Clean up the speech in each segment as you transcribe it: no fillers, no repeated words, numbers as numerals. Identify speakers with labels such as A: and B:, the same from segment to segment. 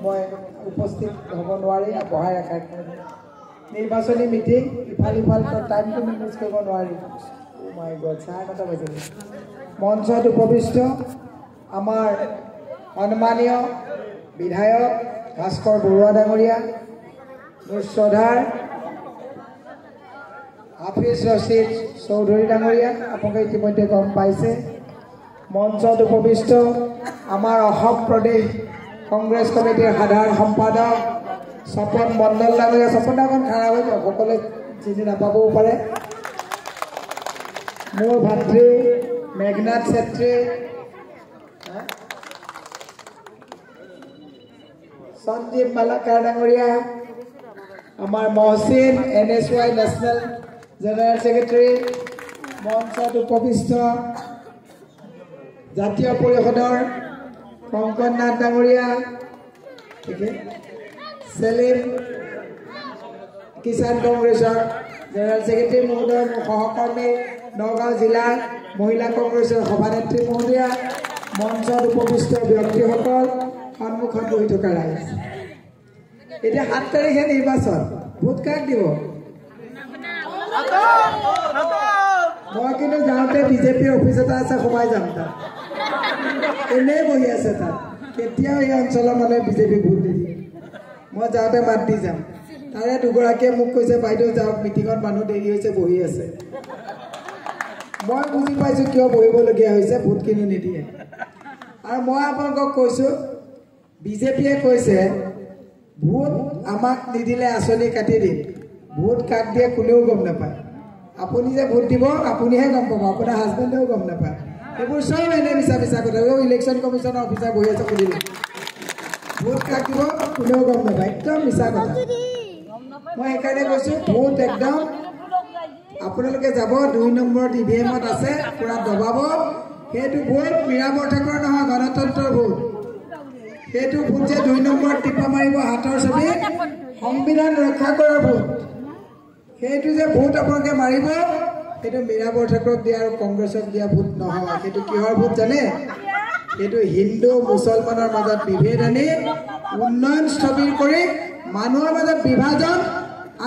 A: মই উপস্থিত হ'ব নোৱাৰি বহাই ৰাখাৰ কাৰণে নিৰ্বাচনী মিটিং ইফাল টাইমটো মেনেজ কৰিব নোৱাৰি মাই গড 9:30 বাজিল মঞ্চত উপবিষ্ট আমাৰ সন্মানীয় বিধায়ক ভাস্কৰ বৰুৱা ডাঙৰীয়া মোৰ শ্ৰদ্ধাৰ হাফিজ ৰছিদ চৌধুৰী ডাঙৰীয়া আপোনালোকে ইতিমধ্যে গম পাইছে মঞ্চত উপবিষ্ট আমাৰ অসম প্ৰদেশ কংগ্ৰেছ কমিটিৰ সাধাৰণ সম্পাদক স্বপন মণ্ডল ডাঙৰীয়া স্বপন ডাঙৰ খাৰা হৈ সকলোৱে চিনি নাপাবও পাৰে মোৰ ভাতৃ মেঘনাথ চেত্ৰী সঞ্জীৱ মালাকাৰ ডাঙৰীয়া আমাৰ Mohsin NSY national general secretary মঞ্চত উপবিষ্ট জাতীয় পৰিষদৰ কংকন নাথ ডাঙৰীয়া সেলিম কিষাণ কংগ্ৰেছৰ জেনেৰেল ছেক্ৰেটাৰী মহোদয় সহকৰ্মী নগাঁও জিলা মহিলা কংগ্ৰেছৰ সভানেত্ৰী মহোদয়া মঞ্চত উপবিষ্ট ব্যক্তিসকল সন্মুখত বহি থকা ৰাইজ এতিয়া 7 তাৰিখে নিৰ্বাচন ভোট কাক দিব মই কিন্তু যাওঁতে বিজেপি অফিচ এটা আছে সোমাই যাম তাত এনেই বহি আছে তাত কেতিয়াও এই অঞ্চলৰ মানুহে বিজেপি ভোট নিদিয়ে মই যাওঁতে মাত দি যাম তাৰে দুগৰাকীয়ে মোক কৈছে বাইদেউ যাওক মিটিঙত মানুহ দেৰি হৈছে বহি আছে মই বুজি পাইছোঁ কিয় বহিবলগীয়া হৈছে ভোট কিনি নিদিয়ে আৰু মই আপোনালোকক কৈছোঁ বিজেপিয়ে কৈছে ভোট আমাক নিদিলে আঁচনি কাটি দিম ভোট কাক দিয়ে কোনেও গম নাপায় আপুনি যে ভোট দিব আপুনিহে গম পাব আপোনাৰ হাজবেণ্ডেও গম নাপায় এইবোৰ চব এনে মিছা কথা ইলেকশ্যন কমিশ্যনৰ অফিচাৰ বহি আছে সুধিলে ভোট কাক দিব কোনেও গম নাপায় একদম মিছা কথা মই সেইকাৰণে কৈছোঁ ভোট একদম আপোনালোকে যাব 2 নম্বৰত EVM-ত আছে পুৰা দবাব সেইটো ভোট মীৰাবৰ ঠাকুৰ নহয় গণতন্ত্ৰৰ ভোট সেইটো ভোট যে 2 নম্বৰত টিপা মাৰিব হাতৰ ছবি সংবিধান ৰক্ষা কৰাৰ ভোট সেইটো যে ভোট আপোনালোকে মাৰিব সেইটো মীৰাবৰ ঠাকুৰক দিয়া আৰু কংগ্ৰেছক দিয়া ভোট নহয় সেইটো কিহৰ ভোট জানে সেইটো হিন্দু মুছলমানৰ মাজত বিভেদ আনি উন্নয়ন স্থবিৰ কৰি মানুহৰ মাজত বিভাজন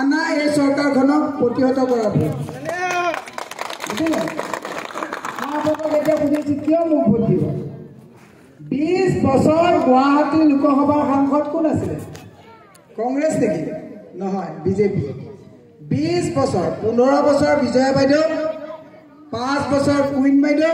A: আনা এই চৰকাৰখনক প্ৰতিহত কৰাৰ ভোট বুজিলে মই আপোনালোকক এতিয়া বুজিছোঁ কিয় মোক ভোট দিব 20 বছৰ গুৱাহাটী লোকসভাৰ সাংসদ কোন আছিলে কংগ্ৰেছ নেকি নহয় বিজেপি 20 বছৰ 15 বছৰ বিজয়া বাইদেউ 5 বছৰ কুইন বাইদেউ